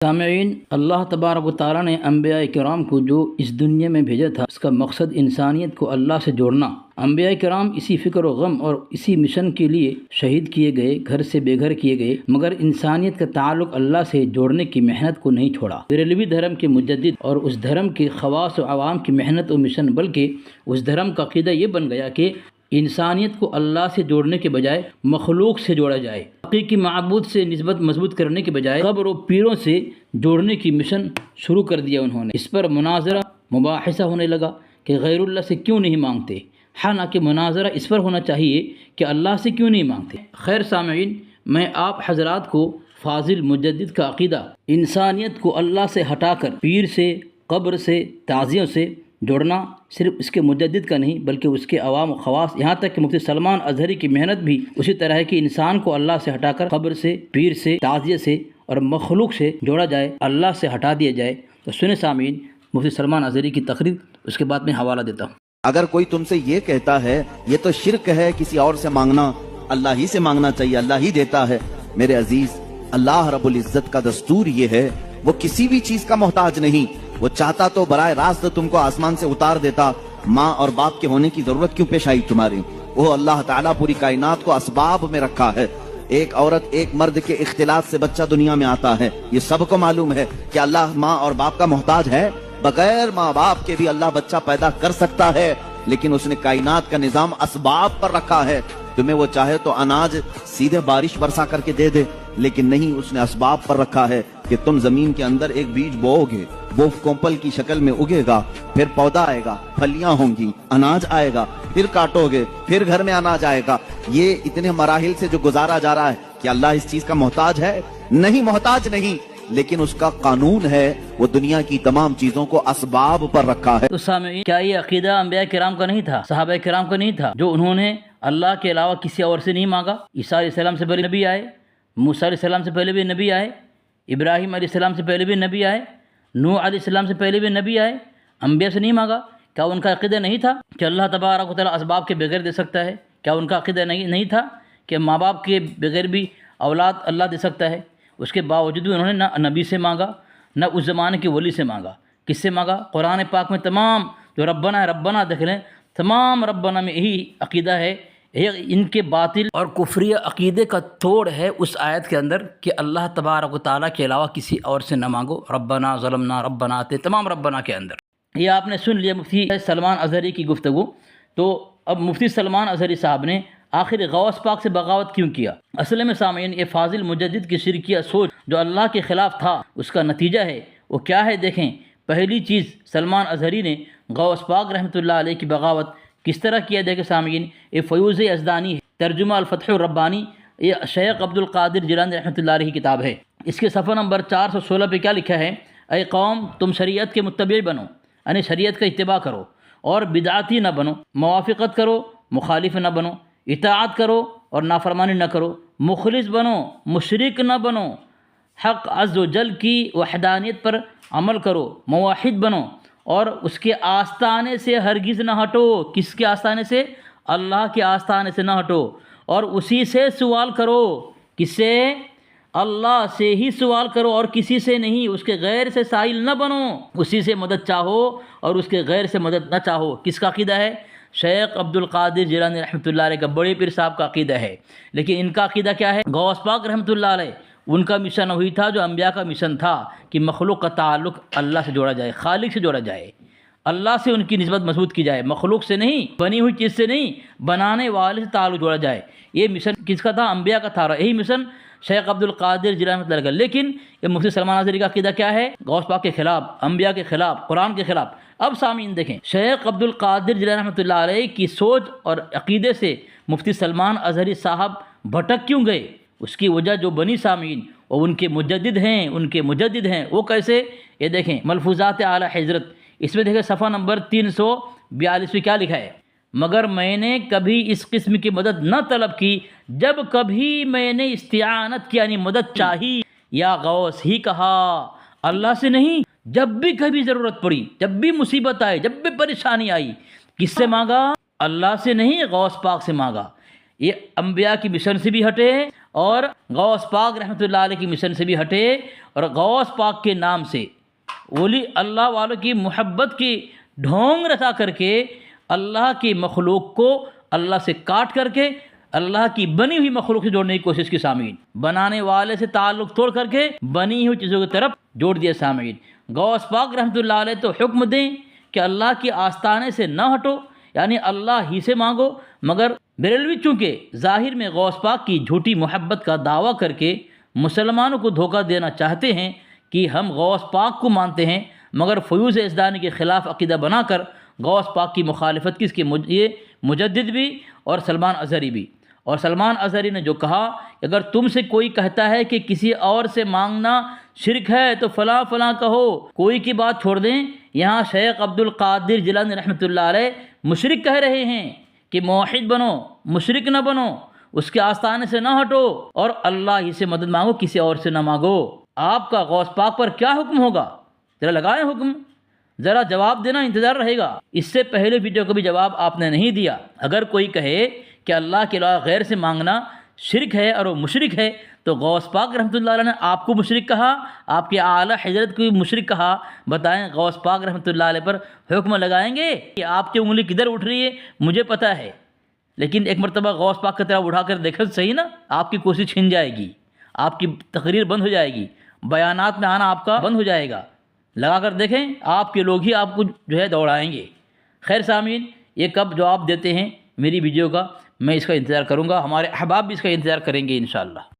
سامعین، اللہ تبارک و تعالیٰ نے انبیاء کرام کو جو اس دنیا میں بھیجا تھا، اس کا مقصد انسانیت کو اللہ سے جوڑنا۔ انبیاء کرام اسی فکر و غم اور اسی مشن کے لیے شہید کیے گئے، گھر سے بے گھر کیے گئے، مگر انسانیت کا تعلق اللہ سے جوڑنے کی محنت کو نہیں چھوڑا۔ بریلوی دھرم کے مجدد اور اس دھرم کے خواص و عوام کی محنت و مشن، بلکہ اس دھرم کا عقیدہ یہ بن گیا کہ انسانیت کو اللہ سے جوڑنے کے بجائے مخلوق سے جوڑا جائے۔ حقیقی معبود سے نسبت مضبوط کرنے کے بجائے قبر و پیروں سے جوڑنے کی مشن شروع کر دیا انہوں نے۔ اس پر مناظرہ مباحثہ ہونے لگا کہ غیر اللہ سے کیوں نہیں مانگتے، حالانکہ مناظرہ اس پر ہونا چاہیے کہ اللہ سے کیوں نہیں مانگتے۔ خیر سامعین، میں آپ حضرات کو فاضل مجدد کا عقیدہ انسانیت کو اللہ سے ہٹا کر پیر سے، قبر سے، تعزیوں سے جوڑنا صرف اس کے مجدد کا نہیں بلکہ اس کے عوام و خواص، یہاں تک کہ مفتی سلمان اظہری کی محنت بھی اسی طرح ہے کہ انسان کو اللہ سے ہٹا کر قبر سے، پیر سے، تعزیے سے اور مخلوق سے جوڑا جائے، اللہ سے ہٹا دیا جائے۔ تو سنیں سامعین مفتی سلمان اظہری کی تقریر، اس کے بعد میں حوالہ دیتا ہوں۔ اگر کوئی تم سے یہ کہتا ہے یہ تو شرک ہے کسی اور سے مانگنا، اللہ ہی سے مانگنا چاہیے، اللہ ہی دیتا ہے، میرے عزیز اللہ رب العزت کا دستور یہ ہے، وہ کسی بھی چیز کا محتاج نہیں۔ وہ چاہتا تو براہ راست تم کو آسمان سے اتار دیتا، ماں اور باپ کے ہونے کی ضرورت کیوں پیش آئی تمہاری؟ وہ اللہ تعالیٰ پوری کائنات کو اسباب میں رکھا ہے۔ ایک عورت ایک مرد کے اختلاط سے بچہ دنیا میں آتا ہے، یہ سب کو معلوم ہے کہ اللہ ماں اور باپ کا محتاج ہے۔ بغیر ماں باپ کے بھی اللہ بچہ پیدا کر سکتا ہے، لیکن اس نے کائنات کا نظام اسباب پر رکھا ہے۔ تمہیں وہ چاہے تو اناج سیدھے بارش برسا کر کے دے دے، لیکن نہیں، اس نے اسباب پر رکھا ہے کہ تم زمین کے اندر ایک بیج بوؤ گے، وہ کومپل کی شکل میں اگے گا، پھر پودا آئے گا، پھلیاں ہوں گی، اناج آئے گا، پھر کاٹو گے، پھر گھر میں اناج آئے گا۔ یہ اتنے مراحل سے جو گزارا جا رہا ہے، کہ اللہ اس چیز کا محتاج ہے؟ نہیں، محتاج نہیں، لیکن اس کا قانون ہے، وہ دنیا کی تمام چیزوں کو اسباب پر رکھا ہے۔ تو سامعین، کیا یہ عقیدہ انبیاء کرام کا نہیں تھا، صحابہ کرام کا نہیں تھا، جو انہوں نے اللہ کے علاوہ کسی اور سے نہیں مانگا؟ عیسیٰ علیہ السلام سے پہلے نبی آئے، موسیٰ علیہ السلام سے پہلے بھی نبی آئے، ابراہیم علیہ السلام سے پہلے بھی نبی آئے، نوح علیہ السلام سے پہلے بھی نبی آئے، انبیاء سے نہیں مانگا؟ کیا ان کا عقیدہ نہیں تھا کہ اللہ تبارک و تعالیٰ اسباب کے بغیر دے سکتا ہے؟ کیا ان کا عقیدہ نہیں تھا کہ ماں باپ کے بغیر بھی اولاد اللہ دے سکتا ہے؟ اس کے باوجود بھی انہوں نے نہ نبی سے مانگا، نہ اس زمانے کے ولی سے مانگا۔ کس سے مانگا؟ قرآن پاک میں تمام جو ربنا ہے، ربنا دیکھ لیں، تمام ربنا میں یہی عقیدہ ہے۔ ان کے باطل اور کفری عقیدے کا توڑ ہے اس آیت کے اندر کہ اللہ تبارک و تعالیٰ کے علاوہ کسی اور سے نہ مانگو، ربنا ظلمنا، ربنا آتے، تمام ربنا کے اندر۔ یہ آپ نے سن لیا مفتی سلمان اظہری کی گفتگو۔ تو اب مفتی سلمان اظہری صاحب نے آخر غوث پاک سے بغاوت کیوں کیا؟ اصل میں سامعین، یہ فاضل مجدد کی شرکیہ سوچ جو اللہ کے خلاف تھا، اس کا نتیجہ ہے۔ وہ کیا ہے دیکھیں۔ پہلی چیز، سلمان اظہری نے غوث پاک رحمۃ اللہ علیہ کی بغاوت کس طرح کیا؟ دیکھیں سامعین، یہ فیوض یزدانی ہے، ترجمہ الفتح الربانی، یہ شیخ عبد القادر جیلانی رحمۃ اللہ علیہ کی کتاب ہے۔ اس کے صفحہ نمبر 416 پہ کیا لکھا ہے؟ اے قوم، تم شریعت کے متبع بنو، یعنی شریعت کا اتباع کرو، اور بدعاتی نہ بنو، موافقت کرو، مخالف نہ بنو، اطاعت کرو اور نافرمانی نہ کرو، مخلص بنو، مشرک نہ بنو، حق عز و جل کی وحدانیت پر عمل کرو، موحد بنو، اور اس کے آستانے سے ہرگز نہ ہٹو۔ کس کے آستانے سے؟ اللہ کے آستانے سے نہ ہٹو، اور اسی سے سوال کرو۔ کس سے؟ اللہ سے ہی سوال کرو اور کسی سے نہیں، اس کے غیر سے سائل نہ بنو، اسی سے مدد چاہو اور اس کے غیر سے مدد نہ چاہو۔ کس کا عقیدہ ہے؟ شیخ عبد القادر جیلانی رحمۃ اللہ علیہ کا، بڑے پیر صاحب کا عقیدہ ہے۔ لیکن ان کا عقیدہ کیا ہے؟ غوث پاک رحمۃ اللہ علیہ، ان کا مشن وہی تھا جو انبیاء کا مشن تھا کہ مخلوق کا تعلق اللہ سے جوڑا جائے، خالق سے جوڑا جائے، اللہ سے ان کی نسبت مضبوط کی جائے، مخلوق سے نہیں، بنی ہوئی چیز سے نہیں، بنانے والے سے تعلق جوڑا جائے۔ یہ مشن کس کا تھا؟ انبیاء کا تھا۔ یہی مشن شیخ عبد القادر جیلانی رحمۃ اللہ کا۔ لیکن یہ مفتی سلمان اظہری کا عقیدہ کیا ہے؟ غوث پاک کے خلاف، انبیاء کے خلاف، قرآن کے خلاف۔ اب سامعین دیکھیں، شیخ عبد القادر جیلانی رحمۃ اللہ علیہ کی سوچ اور عقیدے سے مفتی سلمان اظہری صاحب بھٹک کیوں گئے؟ اس کی وجہ جو بنی سامعین، وہ ان کے مجدد ہیں، وہ کیسے؟ یہ دیکھیں ملفوظات اعلیٰ حضرت، اس میں دیکھیں صفحہ نمبر 342 میں کیا لکھا ہے؟ مگر میں نے کبھی اس قسم کی مدد نہ طلب کی، جب کبھی میں نے استعانت کی، یعنی مدد چاہی، یا غوث ہی کہا، اللہ سے نہیں۔ جب بھی کبھی ضرورت پڑی، جب بھی مصیبت آئی، جب بھی پریشانی آئی، کس سے مانگا؟ اللہ سے نہیں، غوث پاک سے مانگا۔ یہ انبیاء کی مشن سے بھی ہٹے اور غوث پاک رحمۃ اللہ علیہ کی مشن سے بھی ہٹے، اور غوث پاک کے نام سے ولی اللہ والوں کی محبت کی ڈھونگ رچا کر کے اللہ کی مخلوق کو اللہ سے کاٹ کر کے اللہ کی بنی ہوئی مخلوق سے جوڑنے کی کوشش کی سامعین، بنانے والے سے تعلق توڑ کر کے بنی ہوئی چیزوں کی طرف جوڑ دیا سامعین۔ غوث پاک رحمۃ اللہ علیہ تو حکم دیں کہ اللہ کی آستانے سے نہ ہٹو، یعنی اللہ ہی سے مانگو، مگر بریلوی چونکہ ظاہر میں غوث پاک کی جھوٹی محبت کا دعویٰ کر کے مسلمانوں کو دھوکہ دینا چاہتے ہیں کہ ہم غوث پاک کو مانتے ہیں، مگر فیوض اسدانی کے خلاف عقیدہ بنا کر غوث پاک کی مخالفت کی، اس کے یہ مجدد بھی اور سلمان اظہری بھی۔ اور سلمان اظہری نے جو کہا کہ اگر تم سے کوئی کہتا ہے کہ کسی اور سے مانگنا شرک ہے تو فلاں فلاں کہو، کوئی کی بات چھوڑ دیں، یہاں شیخ عبد القادر جیلانی رحمۃ اللہ علیہ مشرک کہہ رہے ہیں کہ موحد بنو، مشرک نہ بنو، اس کے آستانے سے نہ ہٹو اور اللہ ہی سے مدد مانگو، کسی اور سے نہ مانگو۔ آپ کا غوث پاک پر کیا حکم ہوگا؟ ذرا لگائیں حکم، ذرا جواب دینا انتظار رہے گا۔ اس سے پہلے ویڈیو کا بھی جواب آپ نے نہیں دیا۔ اگر کوئی کہے کہ اللہ کے علاوہ غیر سے مانگنا شرک ہے اور وہ مشرک ہے تو غوث پاک رحمۃ اللہ علیہ نے آپ کو مشرک کہا، آپ کے اعلیٰ حضرت کو بھی مشرک کہا؟ بتائیں، غوث پاک رحمۃ اللہ علیہ پر حکم لگائیں گے کہ آپ کی انگلی کدھر اٹھ رہی ہے؟ مجھے پتہ ہے، لیکن ایک مرتبہ غوث پاک کی طرف اٹھا کر دیکھا صحیح نا، آپ کی کوشش چھن جائے گی، آپ کی تقریر بند ہو جائے گی، بیانات میں آنا آپ کا بند ہو جائے گا۔ لگا کر دیکھیں، آپ کے لوگ ہی آپ کو جو ہے دوڑائیں گے۔ خیر سامعین، یہ کب جواب دیتے ہیں میری ویڈیو کا، میں اس کا انتظار کروں گا، ہمارے احباب بھی اس کا انتظار کریں گے انشاءاللہ۔